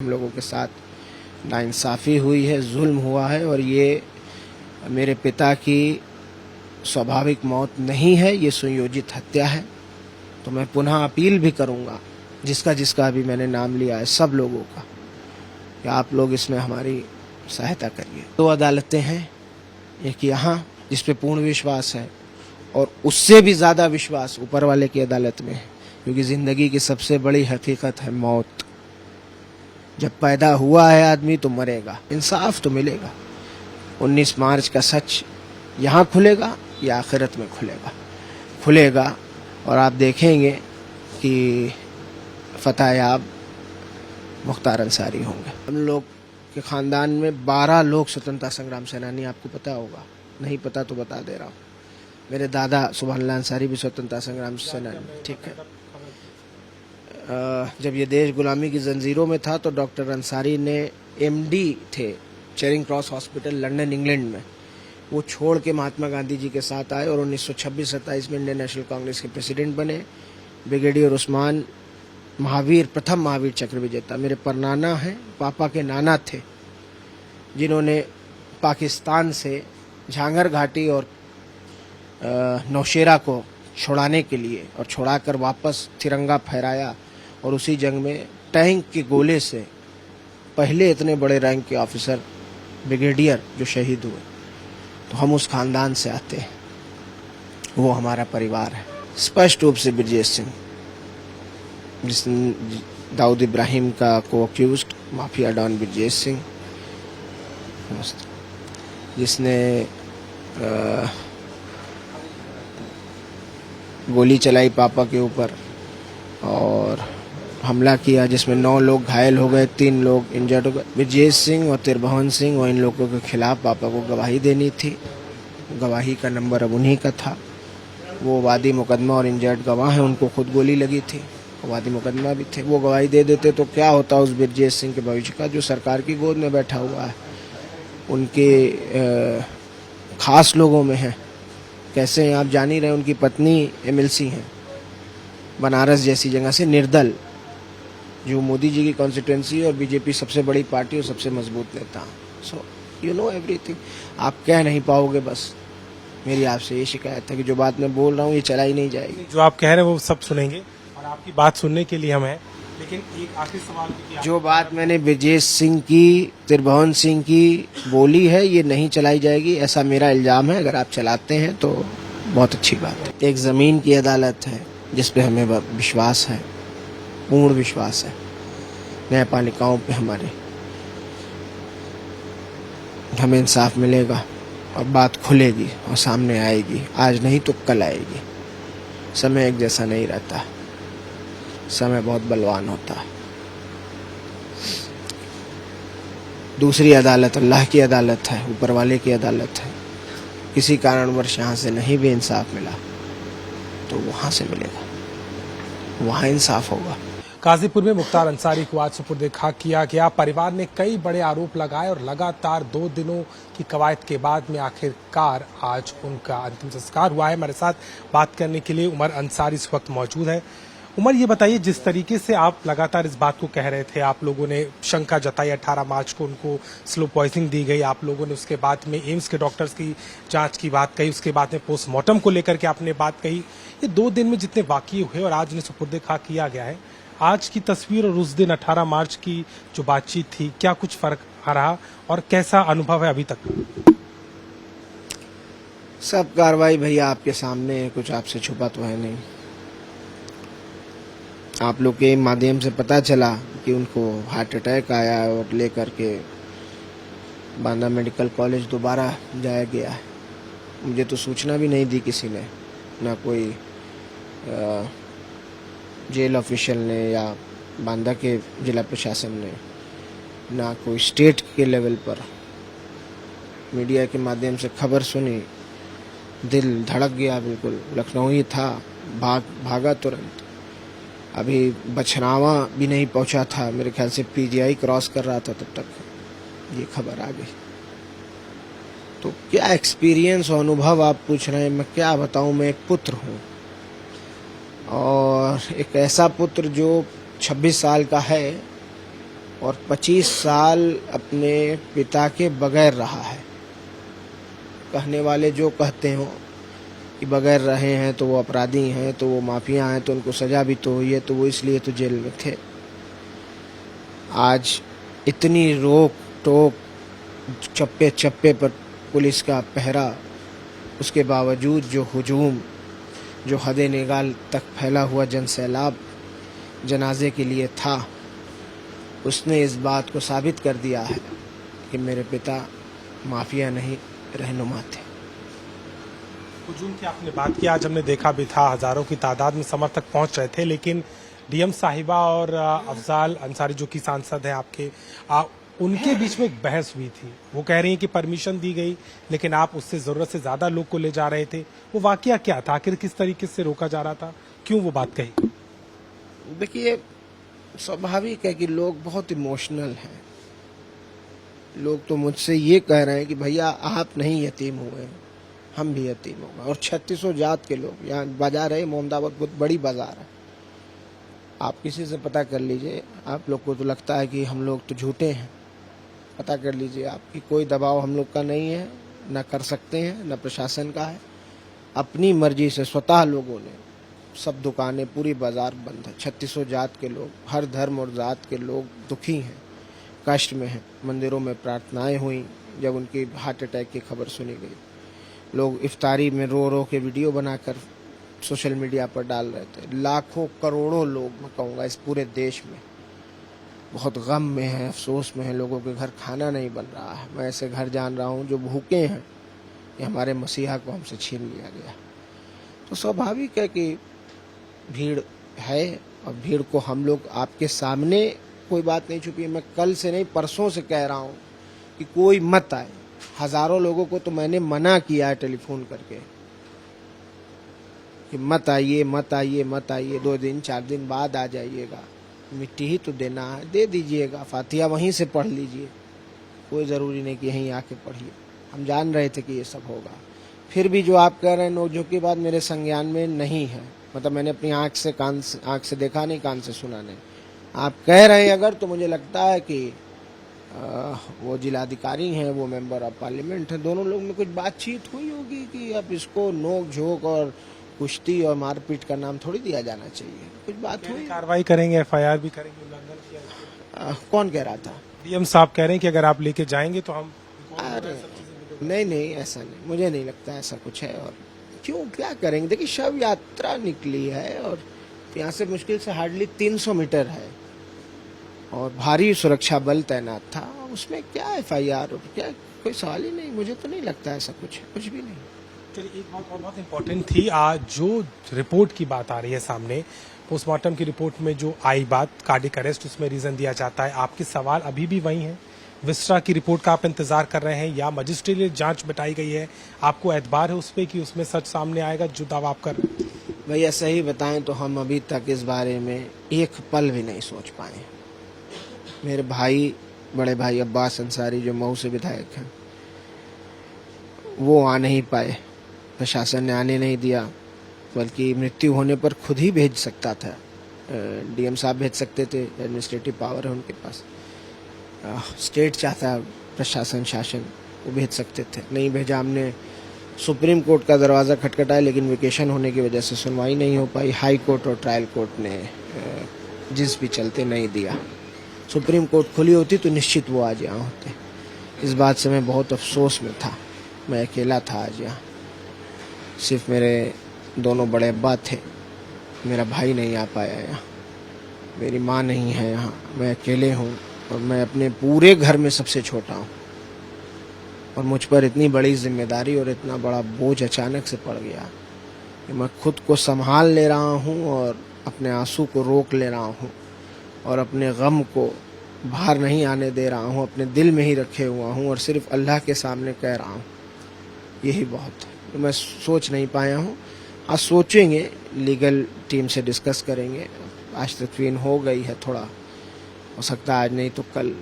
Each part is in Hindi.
हम लोगों के साथ नाइंसाफ़ी हुई है, जुल्म हुआ है और ये मेरे पिता की स्वाभाविक मौत नहीं है, ये सुनियोजित हत्या है। तो मैं पुनः अपील भी करूंगा जिसका जिसका अभी मैंने नाम लिया है, सब लोगों का, कि आप लोग इसमें हमारी सहायता करिए। दो अदालतें हैं, एक यहाँ जिस पे पूर्ण विश्वास है और उससे भी ज़्यादा विश्वास ऊपर वाले की अदालत में है, क्योंकि ज़िंदगी की सबसे बड़ी हकीकत है मौत। जब पैदा हुआ है आदमी तो मरेगा, इंसाफ तो मिलेगा। 19 मार्च का सच यहाँ खुलेगा या आखिरत में खुलेगा और आप देखेंगे कि फतेहयाब मुख्तार अंसारी होंगे। हम लोग के ख़ानदान में 12 लोग स्वतंत्रता संग्राम सेनानी, आपको पता होगा, नहीं पता तो बता दे रहा हूँ। मेरे दादा सुभान अंसारी भी स्वतंत्रता संग्राम सेनानी, ठीक है। जब ये देश गुलामी की जंजीरों में था तो डॉक्टर अंसारी ने एमडी थे Charing cross hospital London England में, वो छोड़ के महात्मा गांधी जी के साथ आए और 1926-27 में इंडियन नेशनल कांग्रेस के प्रेसिडेंट बने। ब्रिगेडियर उस्मान महावीर, प्रथम महावीर चक्र विजेता मेरे परनाना हैं, पापा के नाना थे, जिन्होंने पाकिस्तान से झांगर घाटी और नौशेरा को छुड़ाने के लिए और छुड़ाकर वापस तिरंगा फहराया और उसी जंग में टैंक के गोले से पहले इतने बड़े रैंक के ऑफिसर ब्रिगेडियर जो शहीद हुए। तो हम उस खानदान से आते हैं, वो हमारा परिवार है। स्पष्ट रूप से ब्रजेश सिंह, जिसने दाऊद इब्राहिम का को accused mafia don Brajesh Singh, जिसने गोली चलाई पापा के ऊपर और हमला किया, जिसमें 9 लोग घायल हो गए, 3 लोग इंजर्ड हो गए। ब्रजेश सिंह और तिरभवन सिंह और इन लोगों के खिलाफ पापा को गवाही देनी थी। गवाही का नंबर अब उन्हीं का था। वो वादी मुकदमा और इंजर्ड गवाह हैं, उनको खुद गोली लगी थी, वादी मुकदमा भी थे। वो गवाही दे देते तो क्या होता उस ब्रजेश सिंह के भविष्य का, जो सरकार की गोद में बैठा हुआ है, उनके खास लोगों में है। कैसे हैं आप जान ही रहे, उनकी पत्नी एमएलसी हैं बनारस जैसी जगह से, निर्दल, जो मोदी जी की कॉन्स्टिट्यूंसी और बीजेपी सबसे बड़ी पार्टी और सबसे मजबूत नेता। So you know everything. आप कह नहीं पाओगे, बस मेरी आपसे ये शिकायत है कि जो बात मैं बोल रहा हूँ ये चलाई नहीं जाएगी। जो आप कह रहे हैं वो सब सुनेंगे और आपकी बात सुनने के लिए हम हैं, लेकिन एक आखिरी सवाल भी, जो बात मैंने ब्रजेश सिंह की, तिरभवन सिंह की बोली है, ये नहीं चलाई जाएगी, ऐसा मेरा इल्जाम है। अगर आप चलाते हैं तो बहुत अच्छी बात है। एक ज़मीन की अदालत है जिस पे हमें विश्वास है, पूर्ण विश्वास है, न्यायपालिकाओं पे हमें इंसाफ मिलेगा और बात खुलेगी और सामने आएगी। आज नहीं तो कल आएगी। समय एक जैसा नहीं रहता, समय बहुत बलवान होता है। दूसरी अदालत अल्लाह की अदालत है, ऊपर वाले की अदालत है। किसी कारणवश यहाँ से नहीं भी इंसाफ मिला तो वहाँ से मिलेगा, वहाँ इंसाफ होगा। गाजीपुर में मुख्तार अंसारी को आज सुपुर्द खाक किया गया। परिवार ने कई बड़े आरोप लगाए और लगातार 2 दिनों की कवायद के बाद में आखिरकार आज उनका अंतिम संस्कार हुआ है। हमारे साथ बात करने के लिए उमर अंसारी इस वक्त मौजूद है। उमर, ये बताइए, जिस तरीके से आप लगातार इस बात को कह रहे थे, आप लोगों ने शंका जताई 18 मार्च को उनको स्लो पॉइजनिंग दी गई, आप लोगों ने उसके बाद में एम्स के डॉक्टर्स की जांच की बात कही, उसके बाद में पोस्टमार्टम को लेकर के आपने बात कही। ये 2 दिन में जितने वाकये हुए और आज उन्हें सुपुर्द खाक किया गया है, आज की तस्वीर और उस दिन 18 मार्च की जो बातचीत थी, क्या कुछ फर्क आ रहा और कैसा अनुभव है अभी तक? सब कार्रवाई भैया आपके सामने है, कुछ आपसे छुपा तो है नहीं। आप लोग के माध्यम से पता चला कि उनको हार्ट अटैक आया और लेकर के बांदा मेडिकल कॉलेज दोबारा जाया गया है। मुझे तो सूचना भी नहीं दी किसी ने, ना कोई जेल ऑफिशियल ने या बांदा के जिला प्रशासन ने, ना कोई स्टेट के लेवल पर। मीडिया के माध्यम से खबर सुनी, दिल धड़क गया, बिल्कुल लखनऊ ही था, भागा तुरंत। अभी बछरावा भी नहीं पहुंचा था, मेरे ख्याल से पीजीआई क्रॉस कर रहा था, तब तक ये खबर आ गई। तो क्या एक्सपीरियंस और अनुभव आप पूछ रहे हैं, मैं क्या बताऊं। मैं एक पुत्र हूं और एक ऐसा पुत्र जो 26 साल का है और 25 साल अपने पिता के बगैर रहा है। कहने वाले जो कहते हो कि बगैर रहे हैं तो वो अपराधी हैं, तो वो माफिया हैं, तो उनको सज़ा भी तो हुई है, तो वो इसलिए तो जेल में थे। आज इतनी रोक टोक, चप्पे चप्पे पर पुलिस का पहरा, उसके बावजूद जो हुजूम, जो हदे निगाल तक फैला हुआ जनसैलाब जनाजे के लिए था, उसने इस बात को साबित कर दिया है कि मेरे पिता माफिया नहीं, रहनुमा थे। हुजूम की आपने बात की, आज हमने देखा भी था हजारों की तादाद में समर्थक पहुंच रहे थे, लेकिन डीएम साहिबा और अफजाल अंसारी जो कि सांसद हैं आपके, उनके बीच में एक बहस हुई थी। वो कह रही हैं कि परमिशन दी गई, लेकिन आप उससे जरूरत से ज्यादा लोग को ले जा रहे थे। वो वाकया क्या था, आखिर किस तरीके से रोका जा रहा था, क्यों वो बात कही? देखिए, स्वाभाविक है कि लोग बहुत इमोशनल हैं। लोग तो मुझसे ये कह रहे हैं कि भैया आप नहीं यतीम हुए, हम भी यतीम हो गए। और 3600 जात के लोग, यहाँ बाजार है मोहम्मदाबाद, बहुत बड़ी बाजार है, आप किसी से पता कर लीजिए। आप लोग को तो लगता है कि हम लोग तो झूठे हैं, पता कर लीजिए आपकी कोई दबाव हम लोग का नहीं है, न कर सकते हैं, न प्रशासन का है। अपनी मर्जी से स्वतः लोगों ने, सब दुकानें, पूरी बाजार बंद है। 3600 जात के लोग, हर धर्म और जात के लोग दुखी हैं, कष्ट में हैं। मंदिरों में प्रार्थनाएं हुई जब उनकी हार्ट अटैक की खबर सुनी गई। लोग इफ्तारी में रो रो के वीडियो बनाकर सोशल मीडिया पर डाल रहे थे। लाखों करोड़ों लोग, मैं कहूँगा इस पूरे देश में बहुत गम में हैं, अफसोस में हैं। लोगों के घर खाना नहीं बन रहा है। मैं ऐसे घर जान रहा हूँ जो भूखे हैं, कि हमारे मसीहा को हमसे छीन लिया गया। तो स्वाभाविक है कि भीड़ है, और भीड़ को हम लोग आपके सामने, कोई बात नहीं छुपी है। मैं कल से नहीं, परसों से कह रहा हूँ कि कोई मत आए। हजारों लोगों को तो मैंने मना किया है टेलीफोन करके कि मत आइए, मत आइए, मत आइए, 2 दिन 4 दिन बाद आ जाइएगा। मिट्टी ही तो देना है, दे दीजिएगा, फातिहा वहीं से पढ़ लीजिए, कोई ज़रूरी नहीं कि यहीं आके पढ़िए। हम जान रहे थे कि ये सब होगा। फिर भी जो आप कह रहे हैं नोकझोंक की बात मेरे संज्ञान में नहीं है। मतलब मैंने अपनी आंख से देखा नहीं, कान से सुना नहीं। आप कह रहे हैं अगर, तो मुझे लगता है कि वो जिलाधिकारी हैं, वो मेंबर ऑफ पार्लियामेंट हैं, दोनों लोग में कुछ बातचीत हुई होगी कि अब इसको नोक झोंक और कुश्ती और मारपीट का नाम थोड़ी दिया जाना चाहिए। कुछ बात हुई, कार्रवाई करेंगे, एफआईआर भी करेंगे, उल्लंघन किया। कौन कह रहा था? डीएम साहब कह रहे हैं कि अगर आप लेके जाएंगे तो हम। अरे नहीं, ऐसा नहीं, मुझे नहीं लगता ऐसा कुछ है। और क्यों, क्या करेंगे? देखिए, शव यात्रा निकली है और यहाँ से मुश्किल से हार्डली 300 मीटर है और भारी सुरक्षा बल तैनात था। उसमें क्या एफआईआर और क्या, कोई सवाल ही नहीं। मुझे तो नहीं लगता ऐसा कुछ भी नहीं। चलिए, एक बात और बहुत इम्पोर्टेंट थी, आज जो रिपोर्ट की बात आ रही है सामने, पोस्टमार्टम की रिपोर्ट में जो आई बात कार्डियक अरेस्ट, उसमें रीजन दिया जाता है। आपके सवाल अभी भी वही हैं? विस्टा की रिपोर्ट का आप इंतजार कर रहे हैं या मजिस्ट्रेट जांच बिठाई गई है? आपको एतबार है उस पर कि उसमें सच सामने आएगा जो दावा आप कर रहे हैं? भैया सही बताएं तो हम अभी तक इस बारे में एक पल भी नहीं सोच पाए। मेरे भाई, बड़े भाई अब्बास अंसारी जो मऊ से विधायक हैं, वो आ नहीं पाए, प्रशासन ने आने नहीं दिया, बल्कि मृत्यु होने पर खुद ही भेज सकता था। डीएम साहब भेज सकते थे, एडमिनिस्ट्रेटिव पावर है उनके पास। स्टेट चाहता, प्रशासन, शासन, वो भेज सकते थे, नहीं भेजा। हमने सुप्रीम कोर्ट का दरवाज़ा खटखटाया, लेकिन वेकेशन होने की वजह से सुनवाई नहीं हो पाई। हाई कोर्ट और ट्रायल कोर्ट ने जिस भी चलते नहीं दिया। सुप्रीम कोर्ट खुली होती तो निश्चित वो आज यहाँ होते। इस बात से मैं बहुत अफसोस में था। मैं अकेला था आज यहाँ, सिर्फ मेरे दोनों बड़े अब्बा थे, मेरा भाई नहीं आ पाया यहाँ, मेरी माँ नहीं है यहाँ, मैं अकेले हूँ और मैं अपने पूरे घर में सबसे छोटा हूँ। और मुझ पर इतनी बड़ी जिम्मेदारी और इतना बड़ा बोझ अचानक से पड़ गया कि मैं खुद को संभाल ले रहा हूँ और अपने आंसू को रोक ले रहा हूँ और अपने गम को बाहर नहीं आने दे रहा हूँ, अपने दिल में ही रखे हुआ हूँ और सिर्फ अल्लाह के सामने कह रहा हूँ, यही बहुत है। तो मैं सोच नहीं पाया हूँ। आज सोचेंगे, लीगल टीम से डिस्कस करेंगे। आज तकरीन हो गई है, थोड़ा हो सकता है आज नहीं तो कल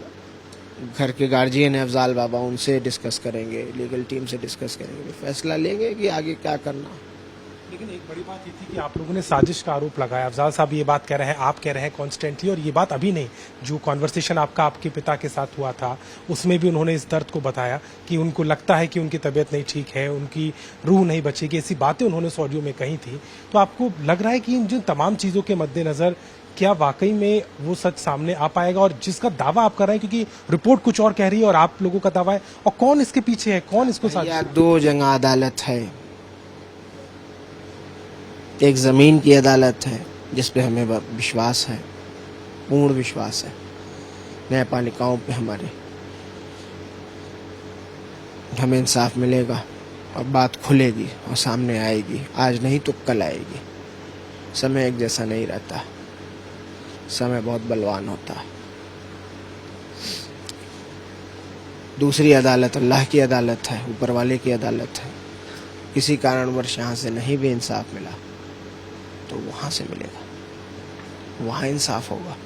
घर के गार्जियन है अफजाल बाबा, उनसे डिस्कस करेंगे, लीगल टीम से डिस्कस करेंगे, फैसला लेंगे कि आगे क्या करना। लेकिन एक बड़ी बात ये थी कि आप लोगों ने साजिश का आरोप लगाया। अफजाल साहब ये बात कह रहे हैं, आप कह रहे हैं कॉन्स्टेंटली, और ये बात अभी नहीं, जो कॉन्वर्सेशन आपका आपके पिता के साथ हुआ था उसमें भी उन्होंने इस दर्द को बताया कि उनको लगता है कि उनकी तबीयत नहीं ठीक है, उनकी रूह नहीं बचेगी, ऐसी बातें उन्होंने इस ऑडियो में कही थी। तो आपको लग रहा है कि इन जिन तमाम चीज़ों के मद्देनजर क्या वाकई में वो सच सामने आ पाएगा, और जिसका दावा आप कर रहे हैं, क्योंकि रिपोर्ट कुछ और कह रही है और आप लोगों का दावा है, और कौन इसके पीछे है, कौन इसको या दो जगह अदालत है। एक जमीन की अदालत है जिस पे हमें विश्वास है, पूर्ण विश्वास है, न्यायपालिकाओं पे हमें इंसाफ मिलेगा और बात खुलेगी और सामने आएगी। आज नहीं तो कल आएगी। समय एक जैसा नहीं रहता, समय बहुत बलवान होता है। दूसरी अदालत अल्लाह की अदालत है, ऊपर वाले की अदालत है। किसी कारणवश यहाँ से नहीं भी इंसाफ मिला तो वहां से मिलेगा, वहां इंसाफ होगा।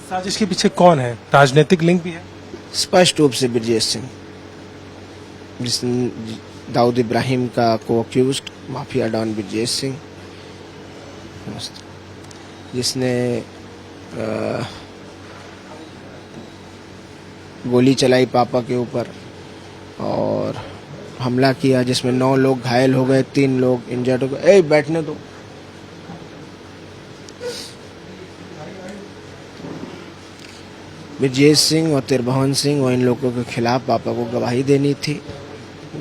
साजिश के पीछे कौन है? राजनीतिक लिंक भी है? स्पष्ट रूप से ब्रजेश सिंह, जिसने दाऊद इब्राहिम का को accused mafia don Brajesh Singh, जिसने गोली चलाई पापा के ऊपर और हमला किया, जिसमें 9 लोग घायल हो गए, 3 लोग इंजर्ड हो गए। बैठने दो। ब्रजेश सिंह और तिरभवन सिंह और इन लोगों के खिलाफ पापा को गवाही देनी थी।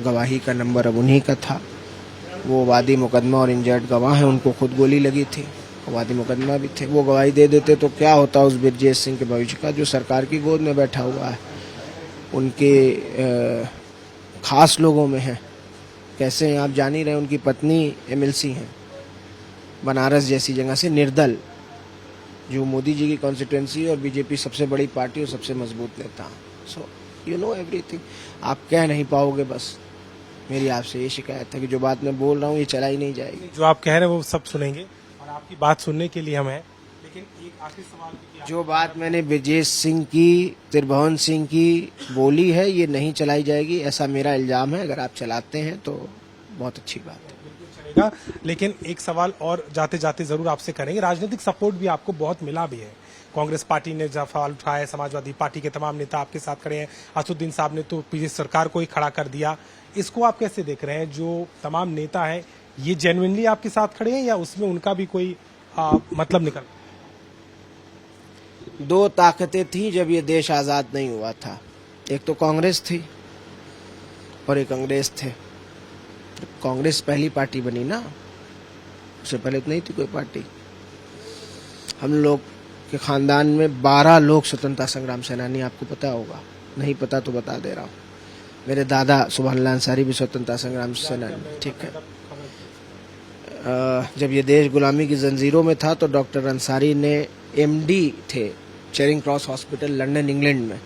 गवाही का नंबर अब उन्हीं का था। वो वादी मुकदमा और इंजर्ड गवाह हैं, उनको खुद गोली लगी थी, वादी मुकदमा भी थे। वो गवाही दे देते तो क्या होता उस ब्रजेश सिंह के भविष्य का, जो सरकार की गोद में बैठा हुआ है, उनके खास लोगों में है। कैसे हैं आप जान ही रहे, उनकी पत्नी एमएलसी हैं बनारस जैसी जगह से, निर्दल, जो मोदी जी की कॉन्स्टिट्यूंसी और बीजेपी सबसे बड़ी पार्टी और सबसे मजबूत नेता। So you know everything. आप कह नहीं पाओगे, बस मेरी आपसे ये शिकायत है कि जो बात मैं बोल रहा हूँ ये चलाई नहीं जाएगी। जो आप कह रहे हैं वो सब सुनेंगे और आपकी बात सुनने के लिए हम हैं, लेकिन एक आखिरी सवाल भी, जो बात मैंने ब्रजेश सिंह की, तिरभवन सिंह की बोली है, ये नहीं चलाई जाएगी, ऐसा मेरा इल्जाम है। अगर आप चलाते हैं तो बहुत अच्छी बात है, चलेगा। लेकिन एक सवाल और जाते जाते जरूर आपसे करेंगे। राजनीतिक सपोर्ट भी आपको बहुत मिला भी है। कांग्रेस पार्टी ने सवाल उठाया, समाजवादी पार्टी के तमाम नेता आपके साथ खड़े हैं, असदुद्दीन साहब ने तो पीछे सरकार को ही खड़ा कर दिया। इसको आप कैसे देख रहे हैं? जो तमाम नेता हैं ये जेन्युइनली आपके साथ खड़े हैं या उसमें उनका भी कोई मतलब निकल? 2 ताकतें थी जब ये देश आज़ाद नहीं हुआ था। एक तो कांग्रेस थी और एक अंग्रेज थे। कांग्रेस पहली पार्टी बनी ना, उससे पहले तो नहीं थी कोई पार्टी। हम लोग के खानदान में 12 लोग स्वतंत्रता संग्राम सेनानी, आपको पता होगा, नहीं पता तो बता दे रहा हूँ। मेरे दादा सुभान अंसारी भी स्वतंत्रता संग्राम सेनानी, ठीक है। जब ये देश गुलामी की जंजीरों में था तो डॉक्टर अंसारी ने एमडी थे Charing cross hospital London England में,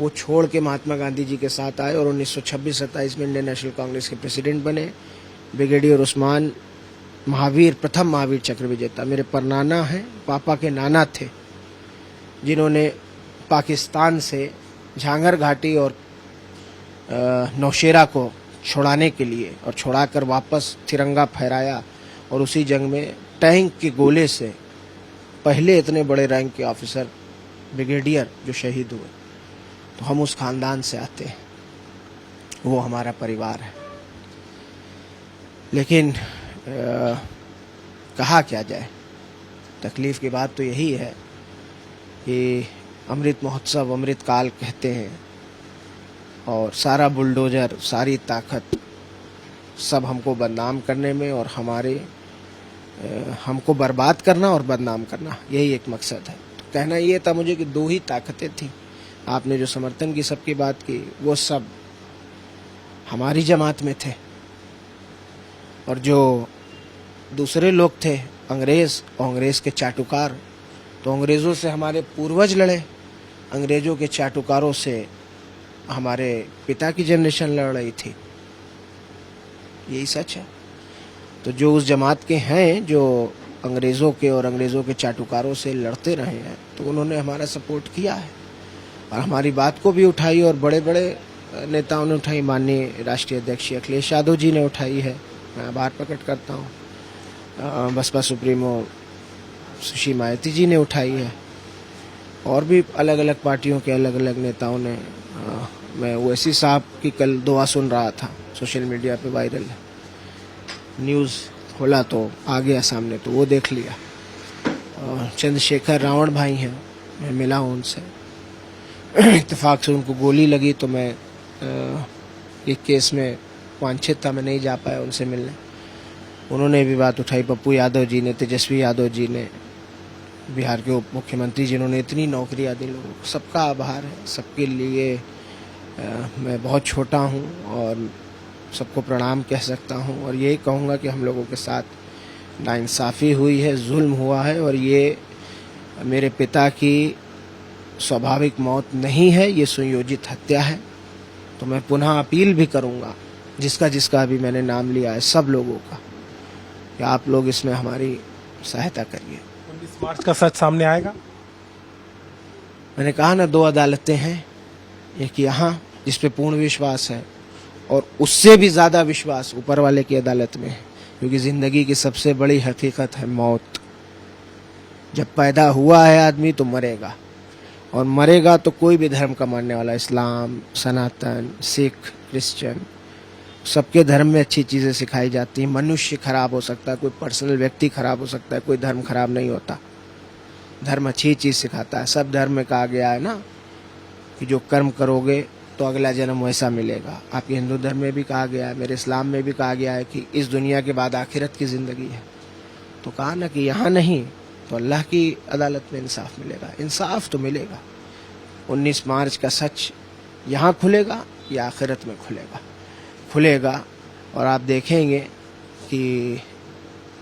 वो छोड़ के महात्मा गांधी जी के साथ आए और 1926-27 में इंडियन नेशनल कांग्रेस के प्रेसिडेंट बने। ब्रिगेडियर उस्मान महावीर, प्रथम महावीर चक्र विजेता मेरे परनाना हैं, पापा के नाना थे, जिन्होंने पाकिस्तान से झांगर घाटी और नौशेरा को छुड़ाने के लिए और छुड़ाकर वापस तिरंगा फहराया, और उसी जंग में टैंक के गोले से पहले इतने बड़े रैंक के ऑफिसर ब्रिगेडियर जो शहीद हुए। तो हम उस खानदान से आते हैं, वो हमारा परिवार है। लेकिन कहा क्या जाए, तकलीफ की बात तो यही है कि अमृत महोत्सव, अमृत काल कहते हैं, और सारा बुलडोजर, सारी ताकत सब हमको बदनाम करने में और हमको बर्बाद करना और बदनाम करना, यही एक मकसद है। तो कहना ये था मुझे कि 2 ही ताकतें थी। आपने जो समर्थन की सबकी बात की, वो सब हमारी जमात में थे, और जो दूसरे लोग थे अंग्रेज और अंग्रेज के चाटुकार, तो अंग्रेज़ों से हमारे पूर्वज लड़े, अंग्रेज़ों के चाटुकारों से हमारे पिता की जनरेशन लड़ रही थी, यही सच है। तो जो उस जमात के हैं जो अंग्रेज़ों के और अंग्रेज़ों के चाटुकारों से लड़ते रहे हैं, तो उन्होंने हमारा सपोर्ट किया है और हमारी बात को भी उठाई, और बड़े बड़े नेताओं ने उठाई। माननीय राष्ट्रीय अध्यक्ष अखिलेश यादव जी ने उठाई है, मैं आभार प्रकट करता हूँ। बसपा सुप्रीमो सुश्री मायावती जी ने उठाई है और भी अलग अलग पार्टियों के अलग अलग नेताओं ने। मैं ओवैसी साहब की कल दुआ सुन रहा था, सोशल मीडिया पे वायरल है, न्यूज़ खोला तो आ गया सामने, तो वो देख लिया। चंद्रशेखर रावण भाई हैं, मैं मिला हूँ उनसे, इत्तेफाक से उनको गोली लगी तो मैं एक केस में वांछित था, मैं नहीं जा पाया उनसे मिलने। उन्होंने भी बात उठाई, पप्पू यादव जी ने, तेजस्वी यादव जी ने, बिहार के उप मुख्यमंत्री जिन्होंने इतनी नौकरियां दी लोगों को, सबका आभार है। सबके लिए मैं बहुत छोटा हूं और सबको प्रणाम कह सकता हूं और यही कहूंगा कि हम लोगों के साथ नाइंसाफ़ी हुई है, जुल्म हुआ है और ये मेरे पिता की स्वाभाविक मौत नहीं है, ये सुनियोजित हत्या है। तो मैं पुनः अपील भी करूंगा जिसका अभी मैंने नाम लिया है, सब लोगों का, कि आप लोग इसमें हमारी सहायता करिए। 19 मार्च का सच सामने आएगा। मैंने कहा ना, 2 अदालतें हैं, एक यहाँ जिस पे पूर्ण विश्वास है और उससे भी ज़्यादा विश्वास ऊपर वाले की अदालत में है, क्योंकि ज़िंदगी की सबसे बड़ी हकीकत है मौत। जब पैदा हुआ है आदमी तो मरेगा, और मरेगा तो कोई भी धर्म का मानने वाला, इस्लाम, सनातन, सिख, क्रिश्चियन, सबके धर्म में अच्छी चीज़ें सिखाई जाती हैं। मनुष्य खराब हो सकता है, कोई पर्सनल व्यक्ति खराब हो सकता है, कोई धर्म खराब नहीं होता। धर्म अच्छी चीज़ सिखाता है। सब धर्म में कहा गया है ना कि जो कर्म करोगे तो अगला जन्म वैसा मिलेगा। आपके हिंदू धर्म में भी कहा गया है, मेरे इस्लाम में भी कहा गया है कि इस दुनिया के बाद आखिरत की ज़िंदगी है। तो कहा ना कि यहाँ नहीं तो अल्लाह की अदालत में इंसाफ मिलेगा। इंसाफ तो मिलेगा। 19 मार्च का सच यहाँ खुलेगा या आखिरत में खुलेगा और आप देखेंगे कि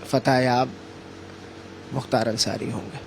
फतेह याब मुख्तार अंसारी होंगे।